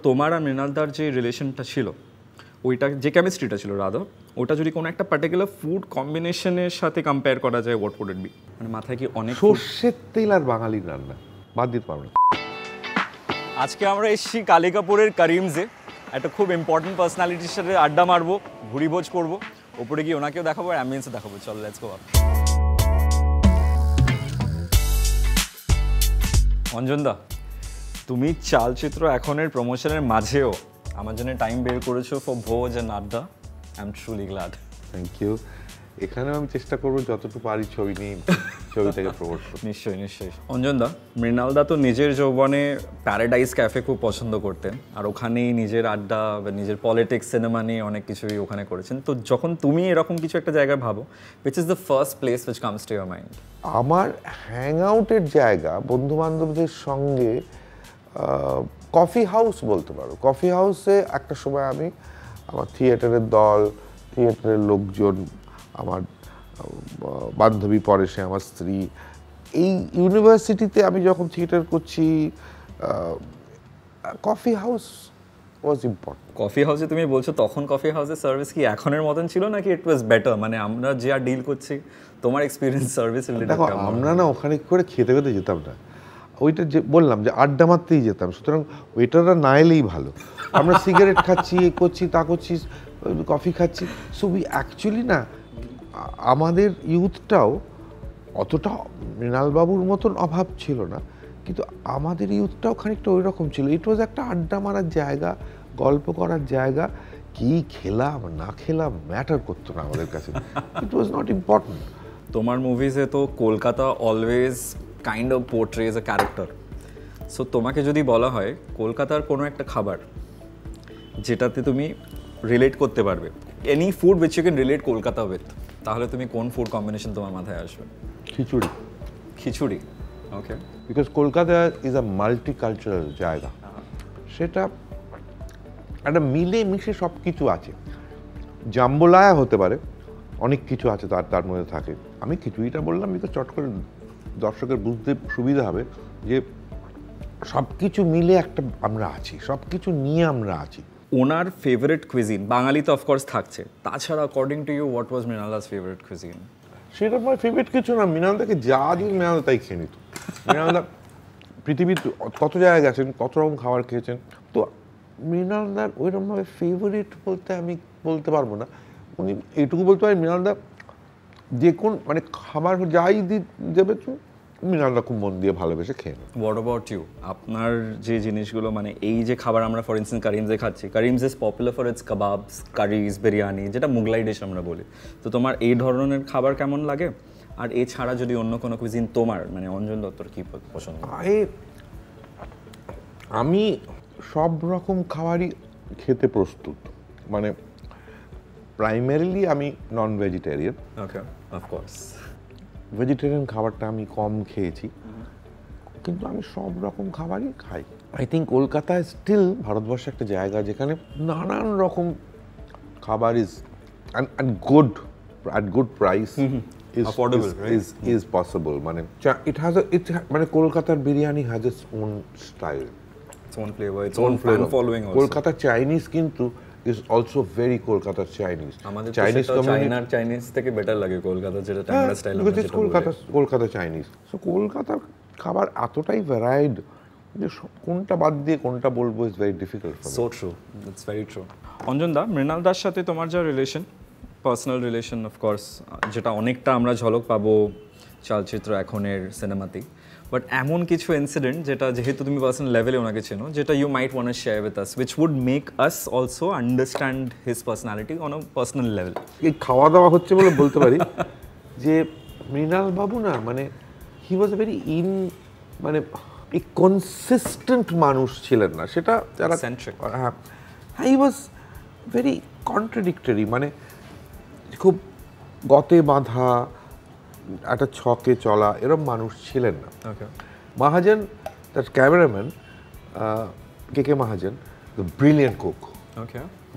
তোমার আর মৃণালদার যে রিলেশনটা ছিল, ওইটা যে কেমিস্ট্রিটা ছিল রাধা, ওটা যদি কোনো একটা পার্টিকুলার ফুড কম্বিনেশনের সাথে কম্পেয়ার করা যায়, হোয়াট উড ইট বি? মানে মাথায় কি অনেক সর্ষের তেল আর বাঙালির রান্না বাদ দিতে পারবো না। আজকে আমরা এসেছি কালিকাপুরের করিমসে, একটা খুব ইম্পর্টেন্ট পার্সোনালিটির সাথে আড্ডা মারবো, ভুরিভোজ করবো, ওপরে গিয়ে ওনাকেও দেখাবো আর অ্যাম্বিয়েন্সও দেখাবো। চল লেটস গো আপ। অঞ্জনদা, তুমি চালচিত্র এখনের প্রমোশনের মাঝেও আমার জন্য টাইম বের করেছো for bhoj and adda. I am truly glad. Thank you. এখানেও আমি চেষ্টা করবো যতটুকু পারি ছবি নিয়ে ছবিটাকে প্রমোট করতে। নিশ্চয়ই নিশ্চয়ই। অঞ্জনদা, মৃণালদা তো নিজের যৌবনে প্যারাডাইস ক্যাফে খুব পছন্দ করতেন, আর ওখানেই নিজের আড্ডা বা নিজের পলিটিক্স সিনেমা নিয়ে অনেক কিছুই ওখানে করেছেন। তো যখন তুমি এরকম কিছু একটা জায়গায় ভাবো, which is the first place which comes to your mind? আমার হ্যাং আউটের জায়গা বন্ধু বান্ধবদের সঙ্গে কফি হাউস বলতে পারো। কফি হাউসে একটা সময় আমি আমার থিয়েটারের দল, থিয়েটারের লোকজন, আমার বান্ধবী পরে সে আমার স্ত্রী, এই ইউনিভার্সিটিতে আমি যখন থিয়েটার করছি, coffee house was important. Coffee হাউসে তুমি বলছো, তখন কফি হাউসের সার্ভিস কি এখনের মতন ছিল নাকি ইট ওয়াজ বেটার? মানে আমরা যে আর ডিল করছি, তোমার এক্সপিরিয়েন্স সার্ভিস রিলেটেড? দেখো, আমরা না ওখানে করে খেতে খেতে যেতাম না, ওইটা যে বললাম যে আড্ডা মারতেই যেতাম। সুতরাং ওয়েটাররা না এলেই ভালো। আমরা সিগারেট খাচ্ছি, এ করছি, তা করছি, কফি খাচ্ছি। সো উই অ্যাকচুয়ালি না, আমাদের ইউথটাও অতটা মৃণালবাবুর মতন অভাব ছিল না, কিন্তু আমাদের ইউথটাও খানিকটা ওই রকম ছিল। ইট ওয়াজ একটা আড্ডা মারার জায়গা, গল্প করার জায়গা। কি খেলাম না খেলাম ম্যাটার করতো না আমাদের কাছে, ইট ওয়াজ নট ইম্পর্টেন্ট। তোমার মুভিজে তো Kolkata always kind of portrays a character. So তোমাকে যদি বলা হয় কলকাতার কোনো একটা খাবার যেটাতে তুমি রিলেট করতে পারবে, any food which you can relate Kolkata with, তাহলে তুমি কোন ফুড কম্বিনেশন তোমার মাথায় আসবে? Khichdi. Khichdi, okay. Because Kolkata is a multicultural জায়গা। সেটা একটা মিলে মিশে সব কিছু আছে। জাম্বলায়া হতে পারে, অনেক কিছু আছে তার মধ্যে থাকে। আমি খিচুড়িটা বললাম বিকজ চট করে দর্শকের বুঝতে সুবিধা হবে যে সব কিছু মিলে একটা আমরা আছি, সব কিছু নিয়ে আমরা আছি। ওনার ফেভারিট কুইজিন, বাঙালি তো অফকোর্স থাকছে, তাছাড়া according to you what was মৃণালদাস ফেভারিট কুইজিন? সেটা আমার ফেভারিট কিছু না, মৃণালদাকে যা দিন মৃণালদা তাই খেয়ে নিত। মৃণালদা পৃথিবীর কত জায়গায় গেছেন, কত রকম খাবার খেয়েছেন, তো মৃণালদার ওইরকমভাবে ফেভারিট বলতে আমি বলতে পারবো না। উনি এইটুকু বলতে পারেন, মৃণালদা যে কোন মানে খাবার যাই দেবে তো মৃণালদা খুব মন দিয়ে ভালোবেসে খেয়ে নেয়। What about you? আপনার যে জিনিসগুলো, মানে এই যে খাবার আমরা ফর ইনস্টেন্স কারিমসে খাচ্ছি, Karim's is popular for its kebabs, curries, biryani, যেটা মুগলাই ডিশ আমরা বলি। তো তোমার এই ধরনের খাবার কেমন লাগে? আর এছাড়া যদি অন্য কোনো কুইজিন তোমার, মানে অঞ্জন দত্তর কি পছন্দ? আমি সব রকম খাবারই খেতে প্রস্তুত। মানে প্রাইমারিলি আমি নন ভেজিটেরিয়ান। ওকে, অফকোর্স। ভেজিটেরিয়ান খাবারটা আমি কম খেয়েছি, কিন্তু আমি সব রকম খাবারই খাই। আই থিঙ্ক কলকাতায় স্টিল ভারতবর্ষে একটা জায়গা যেখানে নানান রকম খাবার is and good at good price is possible. মানে it has মানে কলকাতার biryani has its own style, its own flavor, its own fan following also. কলকাতার চাইনিজ কিন্তু is also very কলকাতার চাইনিজ। আমাদের চাইনিজ চাইনার চাইনিজ থেকে বেটার লাগে কলকাতা, যেটা ট্যাংরা স্টাইল আমরা যেটা বলি। কলকাতা চাইনিজ। সো কলকাতার খাবার এতটাই ভ্যারাইড যে কোনটা বাদ দিয়ে কোনটা বলবো is very difficult. So true, it's very true. অঞ্জনদা, মৃণালদার সাথে তোমার যা রিলেশন, পার্সোনাল রিলেশন অফকোর্স, যেটা অনেকটা আমরা ঝলক পাবো চলচ্চিত্র এখনের সিনেমাতেই, বাট এমন কিছু ইনসিডেন্ট যেটা, যেহেতু তুমি পার্সোনাল লেভেলে ওনাকে চেনো, যেটা you might want to share with us, which would make us also understand his personality on a personal level. এই খাওয়া দাওয়া হচ্ছে বলে বলতে পারি যে মৃণাল বাবু না, মানে হি ওয়াজ এ ভেরি মানে এই কনসিস্টেন্ট মানুষ ছিলেন না। সেটা যারা হ্যাঁ, হি ওয়াজ ভেরি কন্ট্রাডিক্টরি, মানে খুব গতে বাঁধা, একটা ছকে চলা এরকম মানুষ ছিলেন না। মহাজন, তার cameraman K Mahajan, the brilliant cook.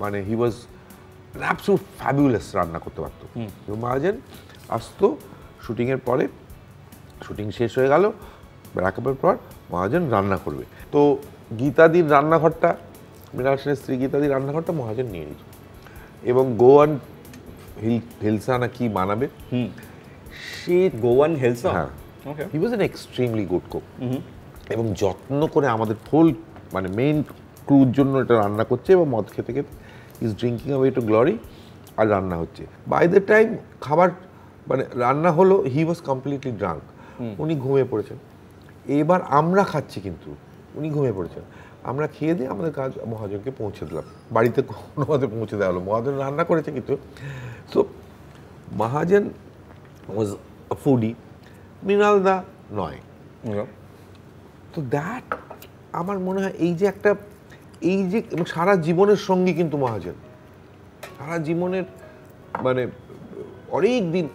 মানে হি ওয়াজ অ্যাবসলিউট ফ্যাবুলাস, রান্না করতে পারতো। মহাজন আসতো শুটিংয়ের পরে, শুটিং শেষ হয়ে গেল, ব্রেকআপের পর মহাজন রান্না করবে। তো গীতাদির রান্নাঘরটা মৃণাল সেনের স্ত্রী গীতাদির রান্নাঘরটা মহাজন নিয়ে নিত এবং গোয়ান হিলসা না কি বানাবে সে গোয়ান হিলসা, হ্যাঁ, okay, he was an extremely good cook এবং যত্ন করে আমাদের ফুল মানে মেইন ক্রুর জন্য এটা রান্না করছে এবং মদ খেতে খেতে is drinking away to glory আর রান্না হচ্ছে। বাই দ্য টাইম খাবার মানে রান্না হলো হি ওয়াজ কমপ্লিটলি ড্রাঙ্ক, উনি ঘুমিয়ে পড়েছেন। এবার আমরা খাচ্ছি কিন্তু উনি ঘুমিয়ে পড়েছেন। আমরা খেয়ে দিয়ে আমাদের কাজ মহাজনকে পৌঁছে দিলাম, বাড়িতে কোনোভাবে পৌঁছে দেওয়া হলো। মহাজন রান্না করেছে কিন্তু। সো মহাজন ওয়াজ আ ফুডি, মৃণাল দা নয়। তো দ্যাট আমার মনে হয় এই যে একটা এই যে সারা জীবনের সঙ্গী কিন্তু মহাজন, সারা জীবনের মানে অনেক দিন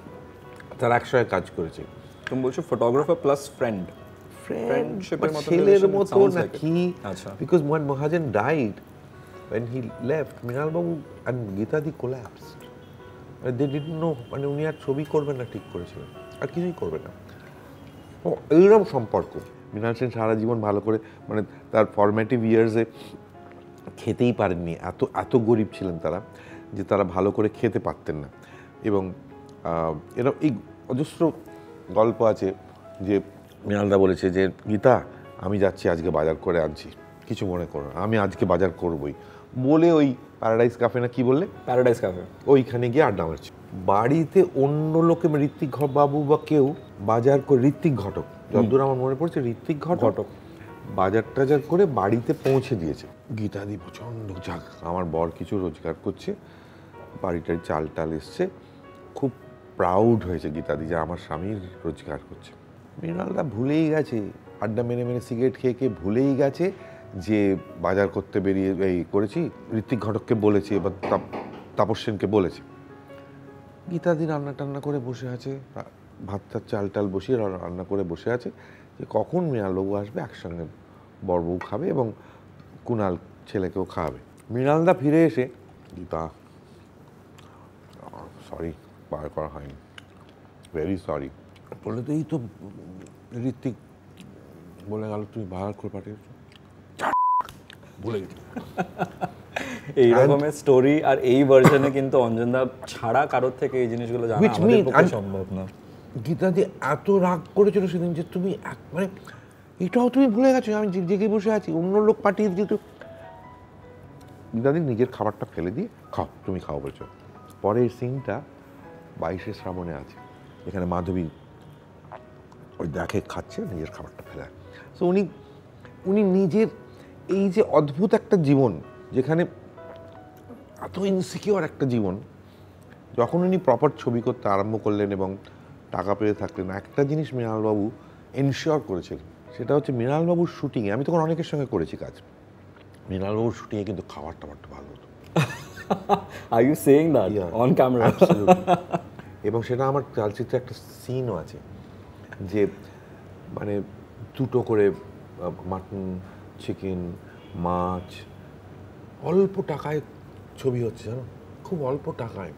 তারা একসঙ্গে কাজ করেছে। তুমি বলছো ফটোগ্রাফার প্লাস ফ্রেন্ড, ছেলের মতো নাকি? Because when Mahajan died, when he left, Mrinal Babu and গীতাদি collapsed. They didn't know, মানে উনি আর ছবি করবেন না ঠিক করেছিলেন, আর কিছুই করবে না। ও এইরকম সম্পর্ক। মৃণাল সেন সারা জীবন ভালো করে মানে তার ফরম্যাটিভ ইয়ার্সে খেতেই পারেননি, এত গরিব ছিলেন তারা যে তারা ভালো করে খেতে পারতেন না। এবং এরকম এই অজস্র গল্প আছে যে মৃণালদা বলেছে যে গীতা আমি যাচ্ছি আজকে বাজার করে আনছি, কিছু মনে করো না, আমি আজকে বাজার করবই বলে ওই প্যারাডাইস ক্যাফে না কি বললে, প্যারাডাইস ক্যাফে, ওইখানে গিয়ে আড্ডা মারছি। বাড়িতে অন্য লোকে ঋত্বিক বাবু বা কেউ বাজার করে, ঋত্বিক ঘটক যতদূর আমার মনে পড়ছে, ঋত্বিক ঘটক বাজার টাজার করে বাড়িতে পৌঁছে দিয়েছে। গীতাদি প্রচণ্ড যাক আমার বর কিছু রোজগার করছে, বাড়িটার চাল টাল এসছে, খুব প্রাউড হয়েছে গীতাদি যে আমার স্বামীর রোজগার করছে। মৃণালদা ভুলেই গেছে, আড্ডা মেরে মেরে সিগারেট খেয়ে খেয়ে ভুলেই গেছে যে বাজার করতে বেরিয়ে এই করেছি। ঋত্বিক ঘটককে বলেছে বা তাপস সেনকে বলেছে। গীতাদি রান্না টান্না করে বসে আছে, ভাত টাত চাল টাল বসিয়ে রান্না করে বসে আছে যে কখন মৃণালবাবু আসবে, একসঙ্গে বড়বউ খাবে এবং কুণাল ছেলেকেও খাওয়াবে। মৃণালদা ফিরে এসে গীতা সরি বার করা হয়নি, ভেরি সরি বলে, তো এই তো ঋত্বিক বলে গেল তুমি বার করে পাঠিয়েছো, ভুলে গেছি। এই রকমের স্টোরি আর এই ভার্সনে কিন্তু অঞ্জনদা ছাড়া কারোর থেকে এই জিনিসগুলো জানা আমাদের পক্ষে সম্ভব না। গীতাদি এত রাগ করেছিল সেদিন যে তুমি মানে এটাও তুমি ভুলে গেছো, আমি জেগে বসে আছি, অন্য লোক পাঠিয়ে দিয়েছো। গীতাদি নিজের খাবারটা ফেলে দিয়ে খাও, তুমি খাও বলছো। পরের সিনটা 22শে শ্রাবণে আছে, এখানে মাধবী ওই দেখে খাচ্ছে, নিজের খাবারটা ফেলে। সো উনি নিজের এই যে অদ্ভুত একটা জীবন, যেখানে এত ইনসিকিউর একটা জীবন, যখন উনি প্রপার ছবি করতে আরম্ভ করলেন এবং টাকা পেয়ে থাকলেন, একটা জিনিস মৃণালবাবু এনশিওর করেছিলেন, সেটা হচ্ছে মৃণালবাবুর শুটিংয়ে, আমি তখন অনেকের সঙ্গে করেছি কাজ, মৃণালবাবুর শুটিংয়ে কিন্তু খাবার টাবারটা ভালো হতো। Are you saying that on camera? এবং সেটা আমার চলচ্চিত্রে একটা সিনও আছে যে মানে দুটো করে মাটন, চিকেন, মাছ, অল্প টাকায় ছবি হচ্ছে, জানো, খুব অল্প টাকায়,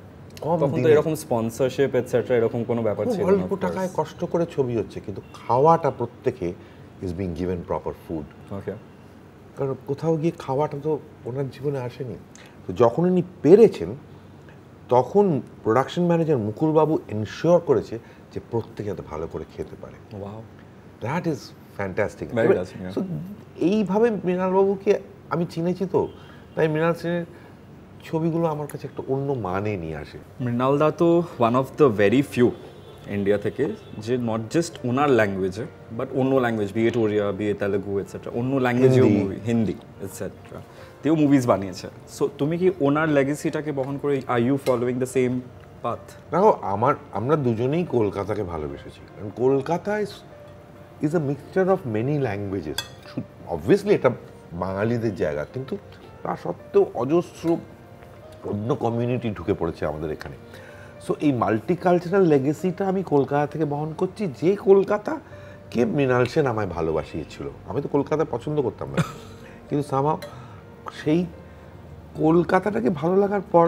তখন তো এরকম স্পন্সরশিপ এটসেট্রা এরকম কোনো ব্যাপার ছিল না, অল্প টাকায় কষ্ট করে ছবি হচ্ছে, কিন্তু খাওয়াটা প্রত্যেকে is being given proper food. Okay, কারণ কোথাও গিয়ে খাওয়াটা তো ওনার জীবনে আসেনি। তো যখন উনি পেরেছেন তখন প্রোডাকশন ম্যানেজার মুকুলবাবু এনশিওর করেছে যে প্রত্যেকে যাতে ভালো করে খেতে পারে। Wow, that is fantastic. So এইভাবে মৃণালবাবুকে আমি চিনেছি, তো তাই মৃণাল সেনের ছবিগুলো আমার কাছে একটা অন্য মানে নিয়ে আসে। মৃণালদা তো one of the very few India থেকে যে নট জাস্ট ওনার ল্যাঙ্গুয়েজে বাট অন্য language, B at Odia, B A Telugu etcetera, অন্য ল্যাঙ্গুয়েজেও মুভি, হিন্দি এটসেট্রা তেও মুভিজ বানিয়েছে। সো তুমি কি ওনার লেগেসিটাকে বহন করে are you following the same path? দেখো আমরা দুজনেই কলকাতাকে ভালোবেসেছি, কারণ Kolkata is a mixture of many languages. Obviously এটা বাঙালিদের জায়গা, কিন্তু তা সত্ত্বেও অজস্র অন্য কমিউনিটি ঢুকে পড়েছে আমাদের এখানে। সো এই মাল্টিকালচারাল লেগেসিটা আমি কলকাতা থেকে বহন করছি, যে কলকাতাকে মৃণাল সেন আমায় ভালোবাসিয়েছিল। আমি তো কলকাতা পছন্দ করতাম না, কিন্তু সামহাও সেই কলকাতাটাকে ভালো লাগার পর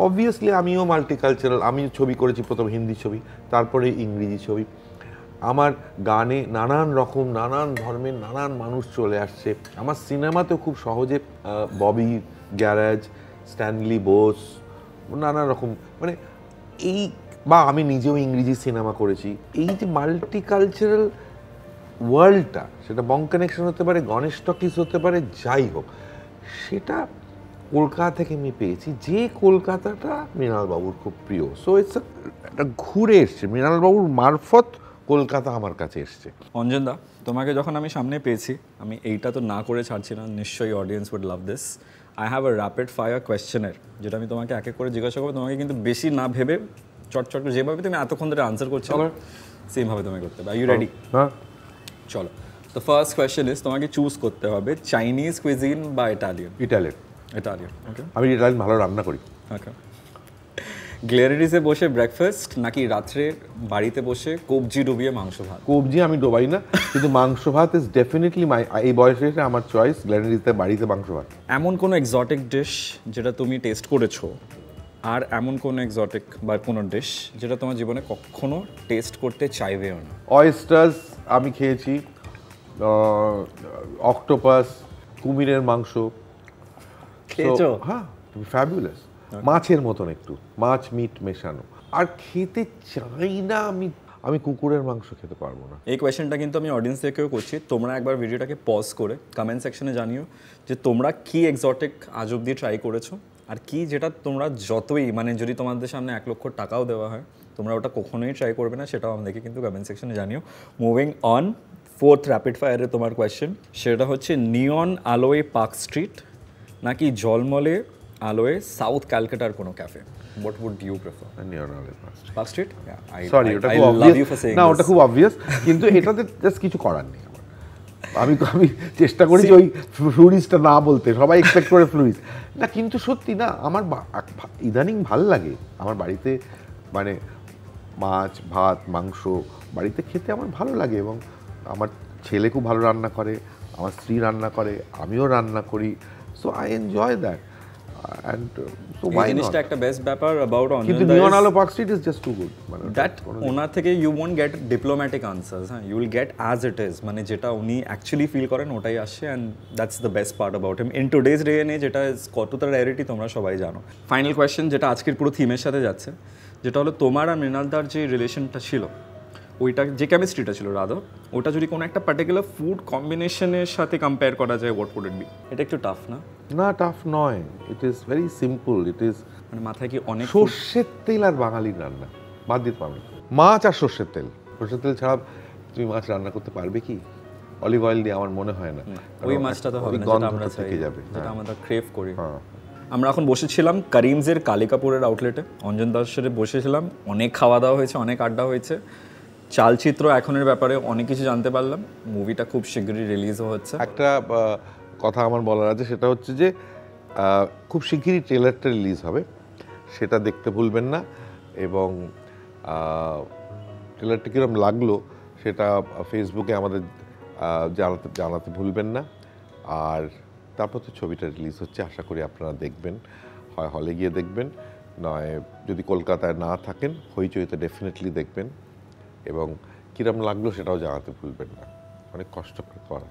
অবভিয়াসলি আমিও মাল্টিকালচারাল, আমি ছবি করেছি, প্রথম হিন্দি ছবি, তারপরে ইংরেজি ছবি। আমার গানে নানান রকম নানান ধর্মের নানান মানুষ চলে আসছে। আমার সিনেমাতেও খুব সহজে ববি গ্যারেজ, স্ট্যানলি বোস, নানা রকম মানে এই, বা আমি নিজেও ইংরেজি সিনেমা করেছি। এই যে মাল্টিকালচারাল ওয়ার্ল্ডটা, সেটা বং কানেকশন হতে পারে, গণেশ টকিজ হতে পারে, যাই হোক, সেটা কলকাতা থেকে আমি পেয়েছি, যে কলকাতাটা মৃণালবাবুর খুব প্রিয়। সো ইটস একটা ঘুরে এসছে, মৃণালবাবুর মারফত কলকাতা আমার কাছে এসছে। অঞ্জনদা, তোমাকে যখন আমি সামনে পেয়েছি, আমি এইটা তো না করে ছাড়ছি না, নিশ্চয়ই audience would love this. I have a rapid fire কোয়েশ্চেনের, যেটা আমি তোমাকে এক এক করে জিজ্ঞাসা করবো। তোমাকে কিন্তু বেশি না ভেবে চটচট করে যেভাবে তুমি এতক্ষণ ধরে আনসার করছো সেমভাবে তুমি করতে হবে। Are you ready? হ্যাঁ, চলো। তো ফার্স্ট কোয়েশ্চেন ইজ, তোমাকে চুজ করতে হবে চাইনিজ কুইজিন বা ইটালিয়ান। ইটালিয়ান। Italian, okay. আমি ইটালিয়ান ভালো রান্না করি। ওকে। গ্লেরিটিসে বসে ব্রেকফাস্ট নাকি রাত্রে বাড়িতে বসে কবজি ডুবিয়ে মাংস ভাত? কবজি আমি ডোবাই না, কিন্তু মাংস ভাত ইজ ডেফিনেটলি এই বয়সে এসে আমার চয়েস, গ্ল্যান্ডিতে বাড়িতে মাংস ভাত। এমন কোনো এক্সোটিক ডিশ যেটা তুমি টেস্ট করেছো, আর এমন কোনো এক্সোটিক বা কোনো ডিশ যেটা তোমার জীবনে কখনো টেস্ট করতে চাইবেও না? অয়েস্টার্স আমি খেয়েছি, অক্টোপাস, কুমিরের মাংস। খেয়েছো? হ্যাঁ, ফ্যাবুলাস। মাছের মতন একটু মাছ মিট মেশানো। আর খেতে চাই না আমি কুকুরের মাংস খেতে পারবো না। এই কোয়েশ্চেনটা কিন্তু আমি অডিয়েন্স থেকেও করছি। তোমরা একবার ভিডিওটাকে পজ করে কমেন্ট সেকশনে জানিও যে তোমরা কি এক্সোটিক আজ অব্দি ট্রাই করেছো, আর কি যেটা তোমরা যতই মানে যদি তোমাদের সামনে 1 লক্ষ টাকাও দেওয়া হয় তোমরা ওটা কখনোই ট্রাই করবে না, সেটাও আমাদেরকে কিন্তু কমেন্ট সেকশনে জানিও। মুভিং অন, ফোর্থ র্যাপিড ফায়ারে তোমার কোয়েশ্চেন, সেটা হচ্ছে নিয়ন আলোয় পার্ক স্ট্রিট নাকি জলমলে আলোয় সাউথ ক্যালকাটার কোনো cafe? What would you prefer? Park Street? Sorry, ওটা খুব অবভিয়াস না, ওটা খুব অবভিয়াস, কিন্তু এটাতে জাস্ট কিছু করার নেই। আমি চেষ্টা করি যে ওই ফ্লুরিসটা না বলতে, সবাই এক্সপেক্ট করে ফ্লুরিস না, কিন্তু সত্যি না, আমার ইদানিং ভাল লাগে আমার বাড়িতে মানে মাছ ভাত মাংস বাড়িতে খেতে আমার ভালো লাগে। এবং আমার ছেলে খুব ভালো রান্না করে, আমার স্ত্রী রান্না করে, আমিও রান্না করি। So I enjoy that. And so why জিনিসটা not? একটা বেস্ট ব্যাপার অ্যাবাউট কিন্তু নিয়ন আলো Park Street is just too good, মানে দ্যাট ওনার থেকে you won't get diplomatic answers. হ্যাঁ, you will get as it is, মানে যেটা উনি অ্যাকচুয়ালি ফিল করেন ওটাই আসে, and that's the best part about him in today's day and age. যেটা কতটা রেয়ারিটি তোমরা সবাই জানো। ফাইনাল কোয়েশ্চেন, যেটা আজকের পুরো থিমের সাথে যাচ্ছে, যেটা হলো তোমার আর মৃণালদার যে রিলেশনটা ছিল, ওইটা যে কেমিস্ট্রিটা ছিল রাধা, ওটা যদি কোনো একটা পার্টিকুলার ফুড কম্বিনেশনের সাথে কম্পেয়ার করা যায়, হোয়াট উড ইট বি? এটা একটু টাফ না? না, টাফ নয়, it is very simple. It is মানে মাথায় কি অনেক সর্ষের তেল আর বাঙালির রান্না বাদ দিতে পারবে, মাছ আর সর্ষের তেল। সর্ষের তেল ছাড়া তুমি মাছ রান্না করতে পারবে কি? অলিভ অয়েল দিয়ে আমার মনে হয় না। ওই মাছটা তো হবে না, যেটা আমরা চাই, যেটা আমরা ক্রেভ করি। হ্যাঁ, আমরা এখন বসেছিলাম করিমসের কালিকাপুরের আউটলেটে, অঞ্জন দাসের সাথে বসেছিলাম, অনেক খাওয়া দাওয়া হয়েছে, অনেক আড্ডা হয়েছে, চালচিত্র এখনের ব্যাপারে অনেক কিছু জানতে পারলাম। মুভিটা খুব শীঘ্রই রিলিজও হচ্ছে। একটা কথা আমার বলার আছে, সেটা হচ্ছে যে খুব শিগগিরই ট্রেলারটা রিলিজ হবে, সেটা দেখতে ভুলবেন না। এবং ট্রেলারটা কীরকম লাগলো সেটা ফেসবুকে আমাদের জানাতে ভুলবেন না। আর তারপর তো ছবিটা রিলিজ হচ্ছে, আশা করি আপনারা দেখবেন, হয় হলে গিয়ে দেখবেন, নয় যদি কলকাতায় না থাকেন হইচইতে ডেফিনেটলি দেখবেন। এবং কীরকম লাগলো সেটাও জানাতে ভুলবেন না, অনেক কষ্ট করে করা।